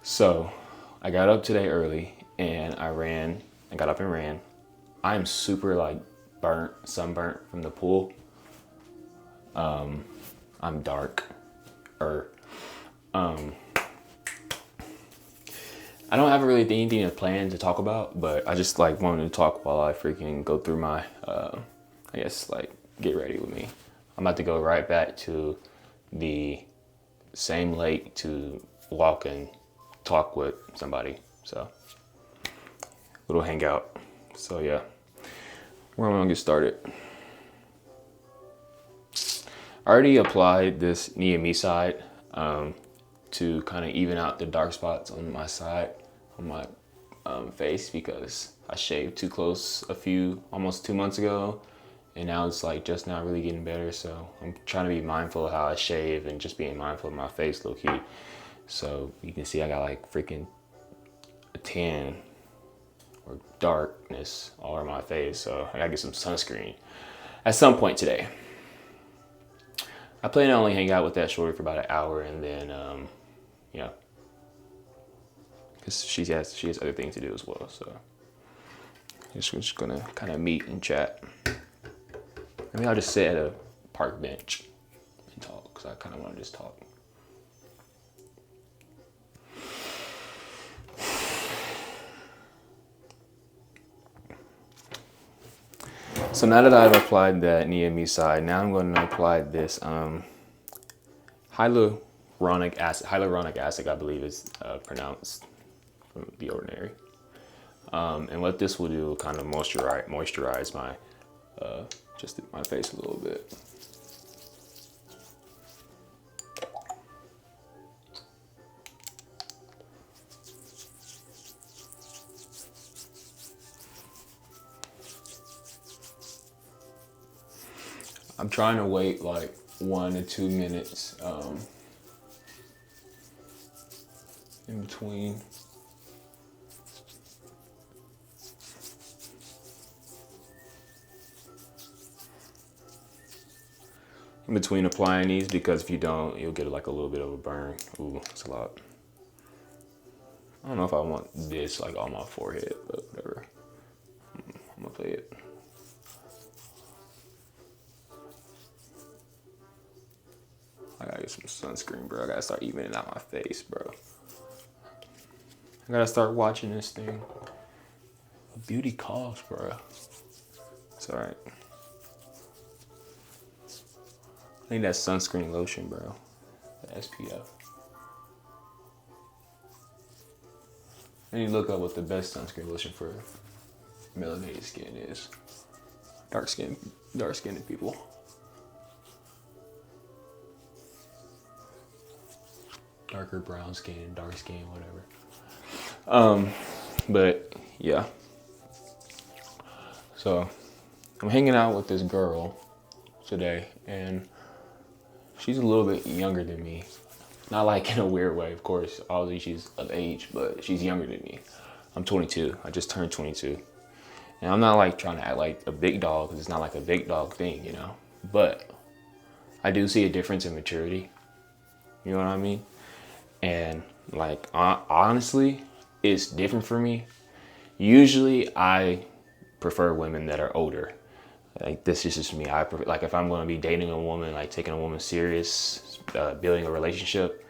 So I got up today early and I got up and ran. I'm super like sunburnt from the pool. I'm dark. Or I don't have really anything to plan to talk about, but I just like wanted to talk while I freaking go through my I guess like get ready with me. I'm about to go right back to the same lake to walk and talk with somebody. So little hangout. So yeah, where am I gonna get started? I already applied this Gabriel'smessage to kind of even out the dark spots on my side, on my face, because I shaved too close almost 2 months ago, and now it's like just now really getting better. So I'm trying to be mindful of how I shave and just being mindful of my face low key. So you can see I got like freaking a tan or darkness all over my face. So I gotta get some sunscreen at some point today. I plan to only hang out with that shorty for about an hour, and then yeah, because she has other things to do as well. So we're just gonna kind of meet and chat. I mean, I'll just sit at a park bench and talk, because I kind of want to just talk. So now that I've applied that Gabriel'smessage, now I'm going to apply this hyaluronic acid, I believe is pronounced from The Ordinary. And what this will do, kind of moisturize my just my face a little bit. I'm trying to wait like 1 to 2 minutes in between. In between applying these, because if you don't, you'll get like a little bit of a burn. Ooh, that's a lot. I don't know if I want this like on my forehead, but whatever. I'm gonna play it. I gotta get some sunscreen, bro. I gotta start evening out my face, bro. I gotta start watching this thing. A beauty calls, bro. It's alright. I need that sunscreen lotion, bro. The SPF. I need to look up what the best sunscreen lotion for melanated skin is. Dark-skinned people. Darker brown skin, dark skin, whatever. But yeah. So I'm hanging out with this girl today, and she's a little bit younger than me. Not like in a weird way, of course. Obviously she's of age, but she's younger than me. I'm 22. I just turned 22. And I'm not like trying to act like a big dog, because it's not like a big dog thing, you know. But I do see a difference in maturity. You know what I mean? And like honestly, it's different for me. Usually I prefer women that are older. Like this is just me. I prefer, like if I'm going to be dating a woman, like taking a woman serious, building a relationship,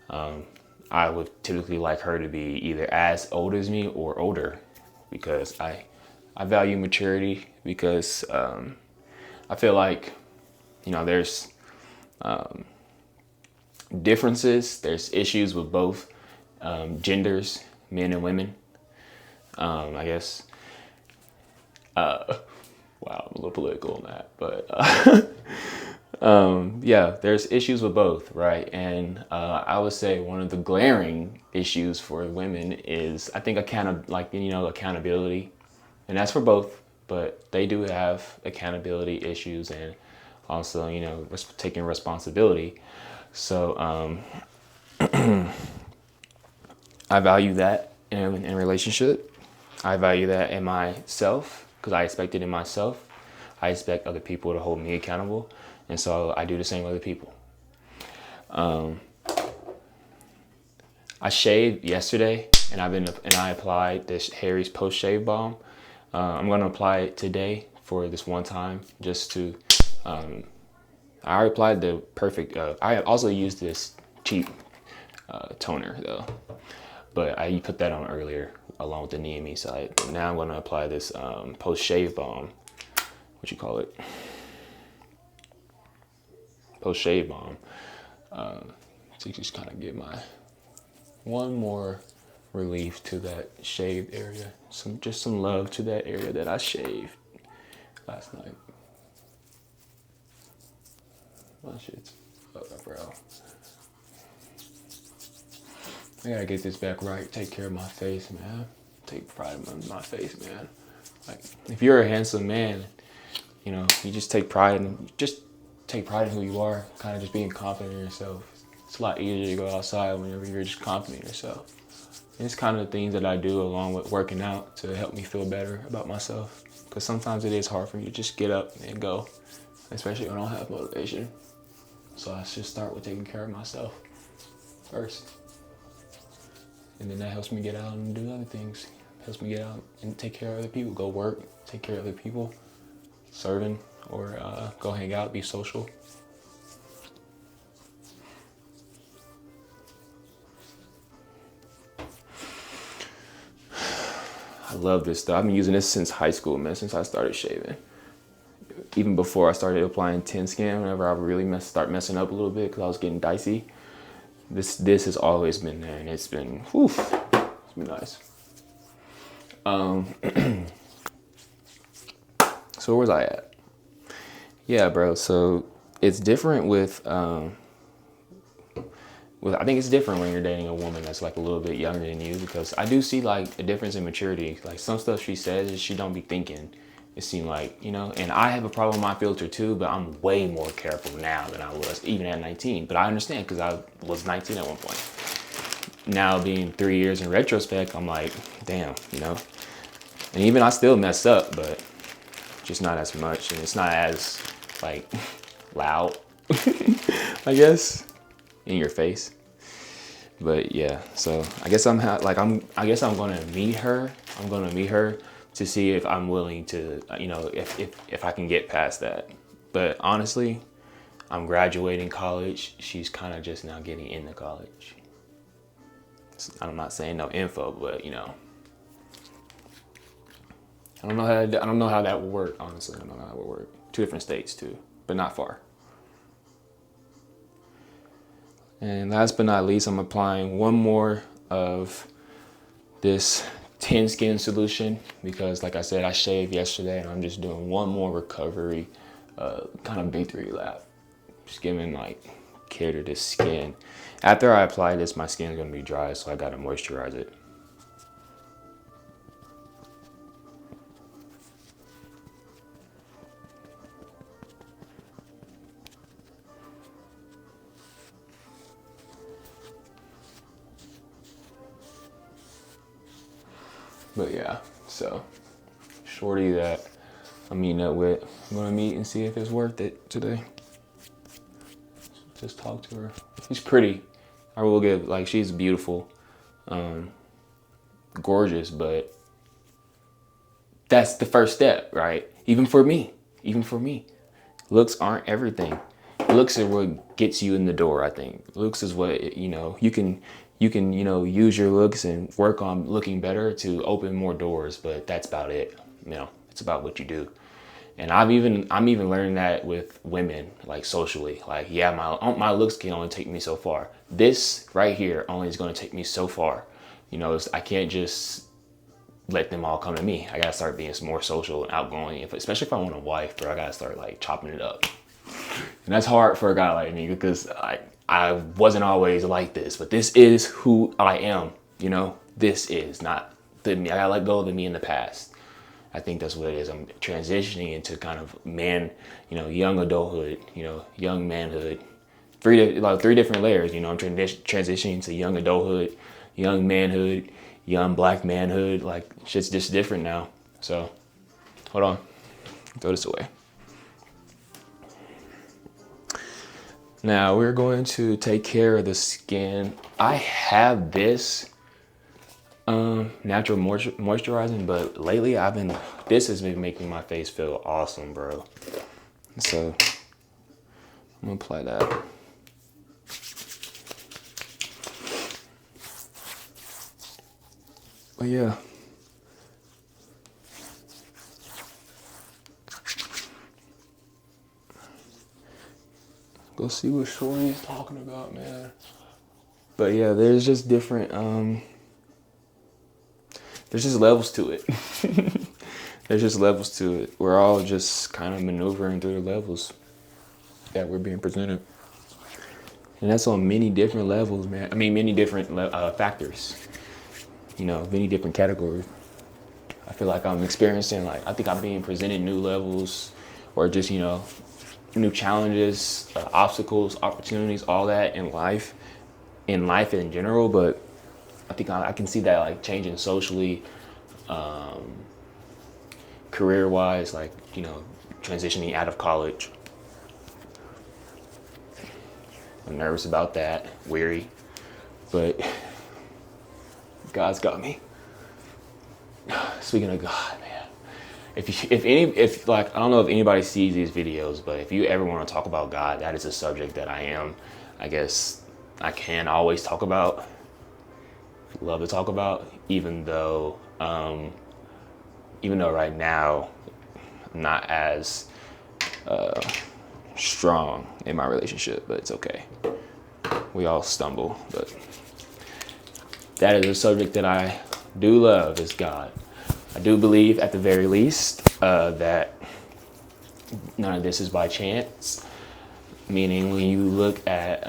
I would typically like her to be either as old as me or older, because I value maturity, because I feel like, you know, there's differences, there's issues with both genders, men and women. I guess wow, I'm a little political on that, but yeah, there's issues with both, right? And I would say one of the glaring issues for women is, I think, accountability, and that's for both, but they do have accountability issues, and also, you know, taking responsibility. So I value that in a relationship. I value that in myself, because I expect it in myself. I expect other people to hold me accountable, and so I do the same with other people. I I shaved yesterday, and I applied this Harry's post shave balm. I'm gonna apply it today for this one time, just to. I already applied the perfect. I also used this cheap toner though, but I put that on earlier along with the Neame side. But now I'm gonna apply this post shave balm. What you call it? Post shave balm. To just kind of give my one more relief to that shaved area. Just some love to that area that I shaved last night. My shit's up, bro. I gotta get this back right. Take care of my face, man. Take pride in my face, man. Like, if you're a handsome man, you know, you just take pride in who you are. Kind of just being confident in yourself. It's a lot easier to go outside whenever you're just confident in yourself. And it's kind of the things that I do along with working out to help me feel better about myself. Because sometimes it is hard for me to just get up and go, especially when I don't have motivation. So I should start with taking care of myself first. And then that helps me get out and do other things. Helps me get out and take care of other people. Go work, take care of other people, serving, or go hang out, be social. I love this stuff. I've been using this since high school, man, since I started shaving. Even before I started applying Tin Skin, whenever I really start messing up a little bit because I was getting dicey. This has always been there, and it's been, whew, it's been nice. So where was I at? Yeah, bro. So it's different with I think it's different when you're dating a woman that's like a little bit younger than you, because I do see like a difference in maturity. Like some stuff she says is she don't be thinking. It seemed like, you know, and I have a problem with my filter too, but I'm way more careful now than I was even at 19. But I understand because I was 19 at one point. Now being 3 years in retrospect, I'm like, damn, you know. And even I still mess up, but just not as much, and it's not as like loud, I guess, in your face. But yeah, so I guess I'm gonna meet her. I'm gonna meet her to see if I'm willing to, you know, if I can get past that. But honestly, I'm graduating college. She's kind of just now getting into college. I'm not saying no info, but you know, I don't know how that would work. Honestly, I don't know how that would work. 2 different states too, but not far. And last but not least, I'm applying one more of this Tin Skin solution because, like I said, I shaved yesterday, and I'm just doing one more recovery, kind of victory lap. Just giving like care to this skin. After I apply this, my skin's gonna be dry, so I gotta moisturize it. But yeah, so shorty that I'm meeting up with, I'm gonna meet and see if it's worth it today. Just talk to her. She's pretty. I will give, like, she's beautiful, gorgeous, but that's the first step, right? Even for me, looks aren't everything. Looks are what gets you in the door, I think. Looks is what, you know, you can, you know, use your looks and work on looking better to open more doors, but that's about it. You know, it's about what you do. And I'm even learning that with women, like socially. Like, yeah, my looks can only take me so far. This right here only is going to take me so far. You know, I can't just let them all come to me. I gotta start being more social and outgoing. Especially if I want a wife, bro, I gotta start like chopping it up. And that's hard for a guy like me because I wasn't always like this, but this is who I am. You know, this is not the me. I gotta let go of the me in the past. I think that's what it is. I'm transitioning into kind of man, you know, young adulthood, you know, young manhood. Three different layers, you know. I'm transitioning to young adulthood, young manhood, young black manhood. Like, shit's just different now. So, hold on. Throw this away. Now we're going to take care of the skin. I have this natural moisturizing, but lately this has been making my face feel awesome, bro. So I'm gonna apply that. But yeah. Go see what Shorty is talking about, man. But yeah, there's just different, there's just levels to it. There's just levels to it. We're all just kind of maneuvering through the levels that we're being presented. And that's on many different levels, man. I mean, many different factors, you know, many different categories. I feel like I'm experiencing, I think I'm being presented new levels or just, you know, new challenges, obstacles, opportunities, all that in life in general. But I think I can see that like changing socially, career-wise, like, you know, transitioning out of college. I'm nervous about that, weary, but God's got me. Speaking of God, man, if like, I don't know if anybody sees these videos, but if you ever want to talk about God, that is a subject that I guess I can always talk about, love to talk about, even though right now I'm not as strong in my relationship, but it's okay. We all stumble, but that is a subject that I do love, is God. I do believe, at the very least, that none of this is by chance. Meaning, when you look at,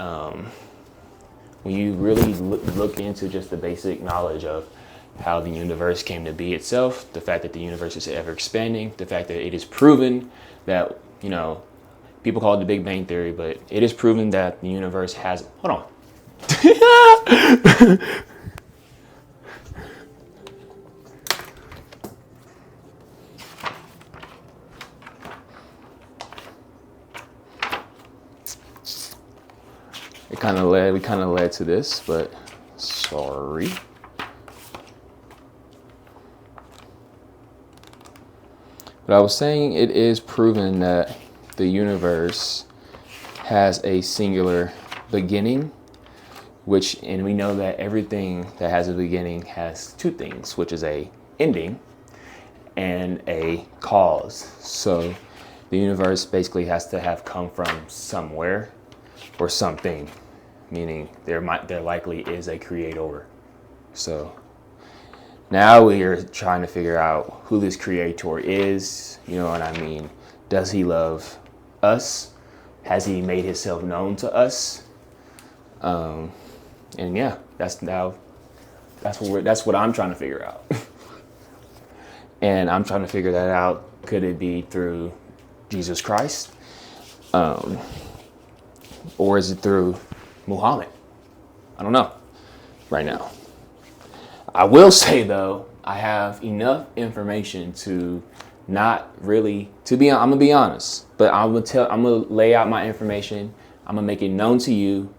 when you really look into just the basic knowledge of how the universe came to be itself, the fact that the universe is ever expanding, the fact that it is proven that, you know, people call it the Big Bang Theory, but it is proven that the universe has, hold on. We kind of led to this, but sorry. But I was saying it is proven that the universe has a singular beginning, and we know that everything that has a beginning has two things, which is a ending and a cause. So the universe basically has to have come from somewhere or something, meaning there likely is a creator. So now we are trying to figure out who this creator is, you know what I mean? Does he love us? Has he made himself known to us? And yeah, that's what I'm trying to figure out. And I'm trying to figure that out. Could it be through Jesus Christ? Or is it through Muhammad? I don't know right now. I will say, though, I have enough information to not really, I'm gonna be honest, but I'm gonna lay out my information. I'm gonna make it known to you.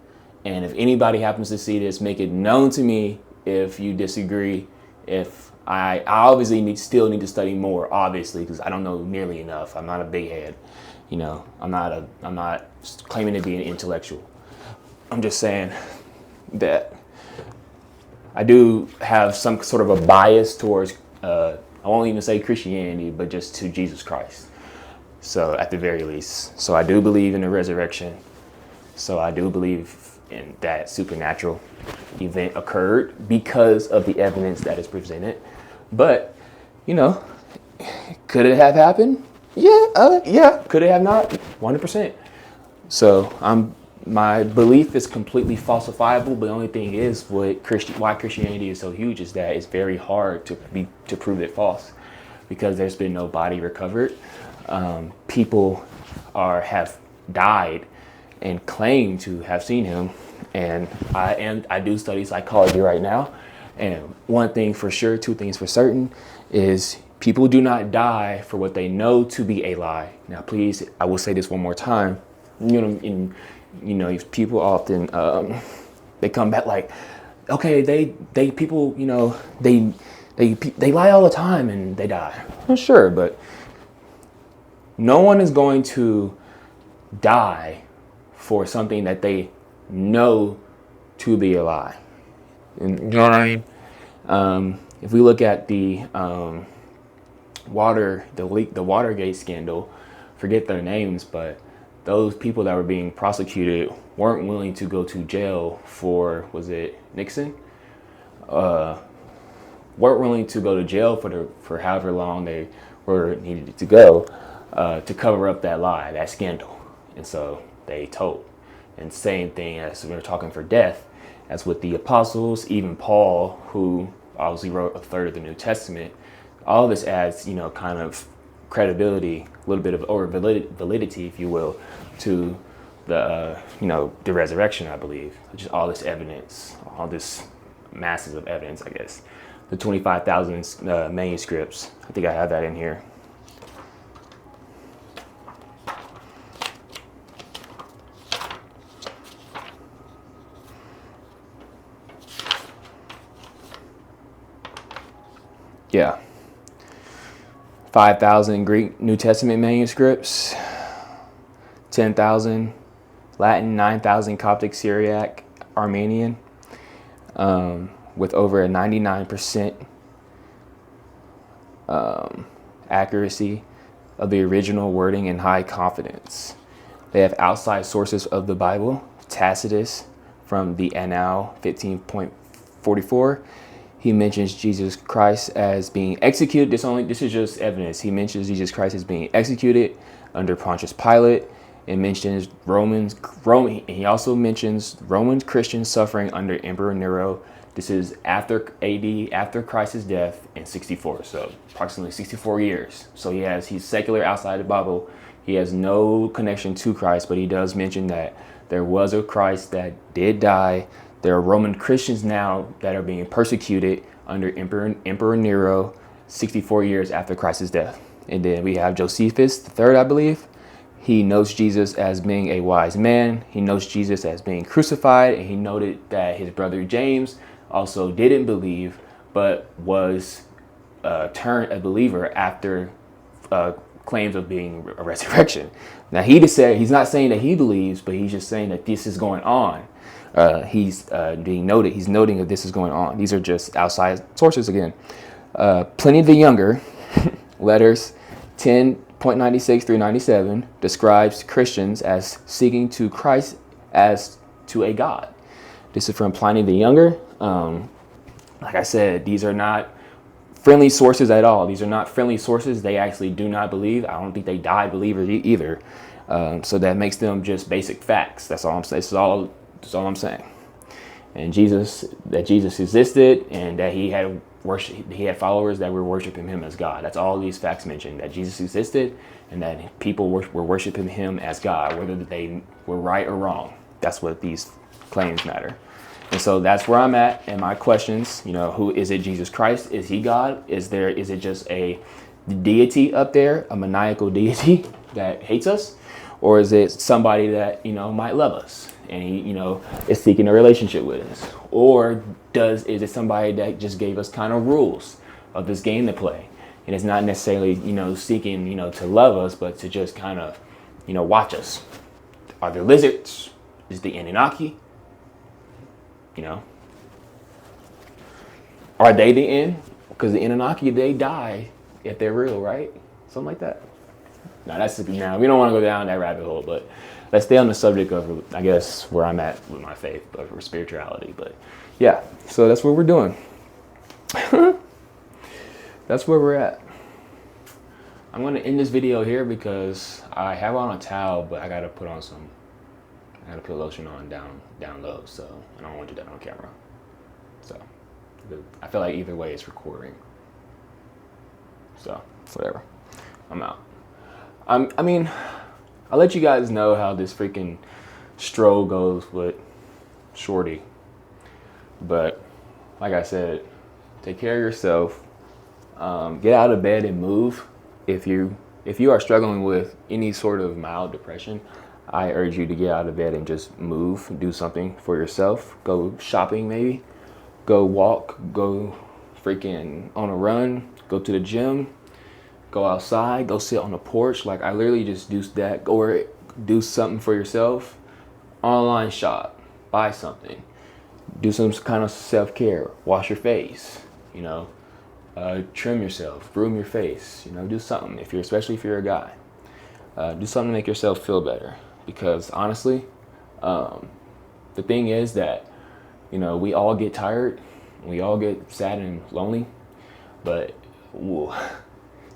And if anybody happens to see this, make it known to me if you disagree. If I obviously still need to study more, obviously, because I don't know nearly enough. I'm not a big head. You know, I'm not claiming to be an intellectual. I'm just saying that I do have some sort of a bias towards, I won't even say Christianity, but just to Jesus Christ. So at the very least. So I do believe in the resurrection. So I do believe in that supernatural event occurred because of the evidence that is presented. But, you know, could it have happened? Yeah. Could it have not? 100%. So my belief is completely falsifiable. But the only thing is, why Christianity is so huge is that it's very hard to prove it false, because there's been no body recovered. People have died and claim to have seen him. And I do study psychology right now. And one thing for sure, two things for certain, is people do not die for what they know to be a lie. Now, please, I will say this one more time. You know, you know, people often they come back like, okay, they people, you know, they lie all the time and they die. Well, sure, but no one is going to die for something that they know to be a lie. You know what I mean? If we look at the Watergate scandal, forget their names, but those people that were being prosecuted weren't willing to go to jail for, was it Nixon? Weren't willing to go to jail for however long they were needed to go to cover up that lie, that scandal. And so they told. And same thing as we were talking for death, as with the apostles, even Paul, who obviously wrote a third of the New Testament. All this adds, you know, kind of credibility, a little bit of, or validity, if you will, to the, you know, the resurrection, I believe. Just all this evidence, all this masses of evidence, I guess. The 25,000 manuscripts, I think I have that in here. Yeah. 5,000 Greek New Testament manuscripts, 10,000 Latin, 9,000 Coptic, Syriac, Armenian, with over a 99% accuracy of the original wording and high confidence. They have outside sources of the Bible. Tacitus from the Annal 15.44. He mentions Jesus Christ as being executed. This is just evidence. He mentions Jesus Christ as being executed under Pontius Pilate, and mentions he also mentions Roman Christians suffering under Emperor Nero. This is after AD, after Christ's death in 64, so approximately 64 years. So he's secular outside the Bible. He has no connection to Christ, but he does mention that there was a Christ that did die. There are Roman Christians now that are being persecuted under Emperor Nero 64 years after Christ's death. And then we have Josephus III, I believe. He notes Jesus as being a wise man. He notes Jesus as being crucified. And he noted that his brother James also didn't believe, but was turned a believer after claims of being a resurrection. Now he's not saying that he believes, but he's just saying that this is going on. He's noting that this is going on. These are just outside sources again. Pliny the Younger, letters 10.96 through 97, describes Christians as seeking to Christ as to a God. This is from Pliny the Younger. Like I said, these are not friendly sources at all. These are not friendly sources. They actually do not believe. I don't think they die believers either. So that makes them just basic facts. That's all I'm saying. That's all I'm saying. And Jesus existed, and that he had followers that were worshiping him as God. That's all these facts mention, that Jesus existed and that people were worshiping him as God, whether they were right or wrong. That's what these claims matter. And so that's where I'm at. And my questions, who is it? Jesus Christ? Is he God? Is it just a deity up there, a maniacal deity that hates us? Or is it somebody that, might love us and he, is seeking a relationship with us? Or is it somebody that just gave us kind of rules of this game to play? And it's not necessarily, seeking, to love us, but to just kind of, watch us. Are there lizards? Is the Anunnaki? Are they the end? Because the Anunnaki, they die if they're real, right? Something like that. Now we don't want to go down that rabbit hole, but let's stay on the subject of, I guess, where I'm at with my faith, or spirituality. But yeah, so that's what we're doing. That's where we're at. I'm going to end this video here because I have on a towel, but I got to put lotion on down low, so I don't want to do that on camera. So I feel like either way it's recording. So whatever. I'm out. I'll let you guys know how this freaking stroll goes with Shorty. But like I said, take care of yourself. Get out of bed and move. If you are struggling with any sort of mild depression, I urge you to get out of bed and just move, do something for yourself. Go shopping maybe, go walk, go freaking on a run, go to the gym, go outside, go sit on the porch. Like I literally just do that, or do something for yourself. Online shop, buy something, do some kind of self-care, wash your face, trim yourself, groom your face, do something especially if you're a guy. Do something to make yourself feel better, because honestly, the thing is that, we all get tired, we all get sad and lonely, but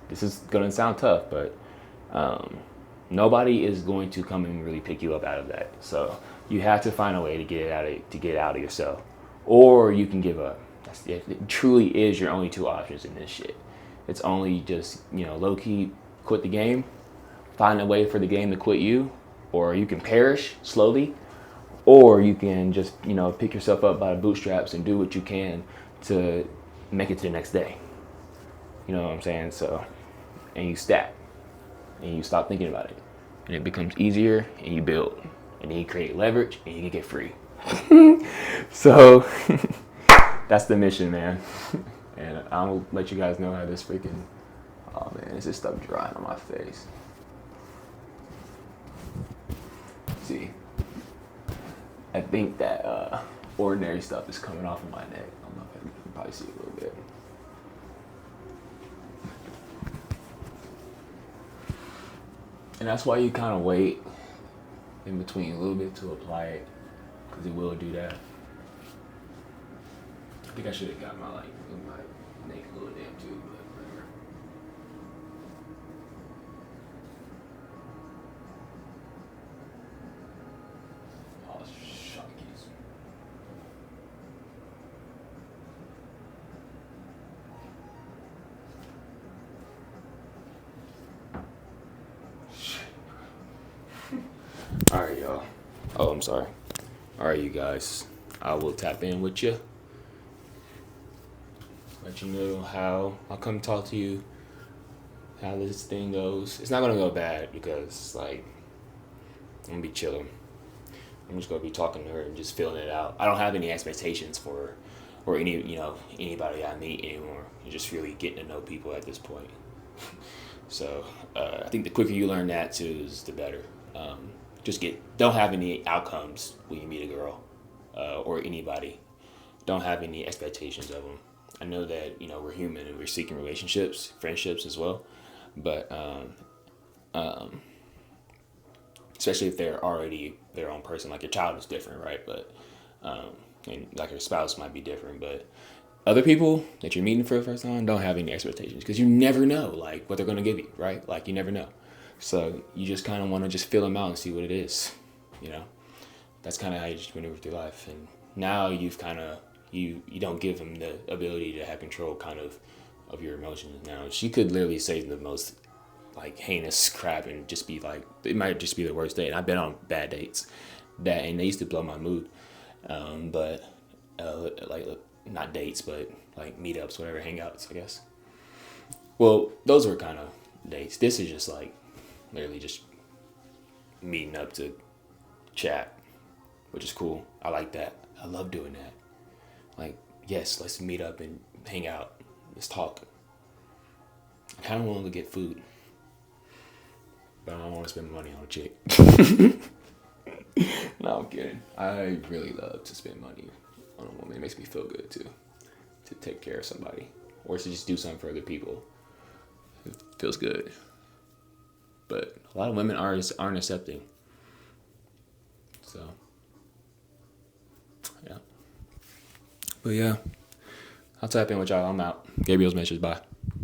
this is gonna sound tough, but nobody is going to come and really pick you up out of that. So you have to find a way to get out of yourself, or you can give up. It truly is your only two options in this shit. It's only just low key quit the game, find a way for the game to quit you, or you can perish slowly, or you can just pick yourself up by the bootstraps and do what you can to make it to the next day. You know what I'm saying? So, and you stack, and you stop thinking about it, and it becomes easier, and you build, and then you create leverage, and you can get free. So that's the mission, man. And I'll let you guys know how this freaking, oh man, is this stuff drying on my face? See, I think that ordinary stuff is coming off of my neck. I don't know if you can probably see it a little bit. And that's why you kind of wait in between a little bit to apply it, because it will do that. I think I should have got my neck a little damn too, but whatever. Oh, shockies. All right, y'all. Oh, I'm sorry. All right, you guys. I will tap in with you. Let you know how I'll come talk to you, how this thing goes. It's not gonna go bad, because I'm gonna be chilling. I'm just gonna be talking to her and just feeling it out. I don't have any expectations for or anybody I meet anymore. You're just really getting to know people at this point. So I think the quicker you learn that too, is the better. Don't have any outcomes when you meet a girl or anybody. Don't have any expectations of them. I know that we're human and we're seeking relationships, friendships as well, but especially if they're already their own person. Like your child is different, right? But and like your spouse might be different, but other people that you're meeting for the first time, don't have any expectations, because you never know what they're gonna give you, right? Like you never know. So you just kind of want to just feel them out and see what it is. That's kind of how you just maneuver through life. And now you've kind of you don't give them the ability to have control kind of your emotions. Now she could literally say the most heinous crap and just be it might just be the worst date. And I've been on bad dates and they used to blow my mood. But not dates, but meetups, whatever, hangouts, I guess. Well, those were kind of dates. This is just literally just meeting up to chat, which is cool. I like that. I love doing that. Yes, let's meet up and hang out. Let's talk. I kind of want to get food, but I don't want to spend money on a chick. No, I'm kidding. I really love to spend money on a woman. It makes me feel good too, to take care of somebody, or to just do something for other people. It feels good. But a lot of women aren't accepting. So, yeah. But yeah, I'll tap in with y'all. I'm out. Gabriel'smessage. Bye.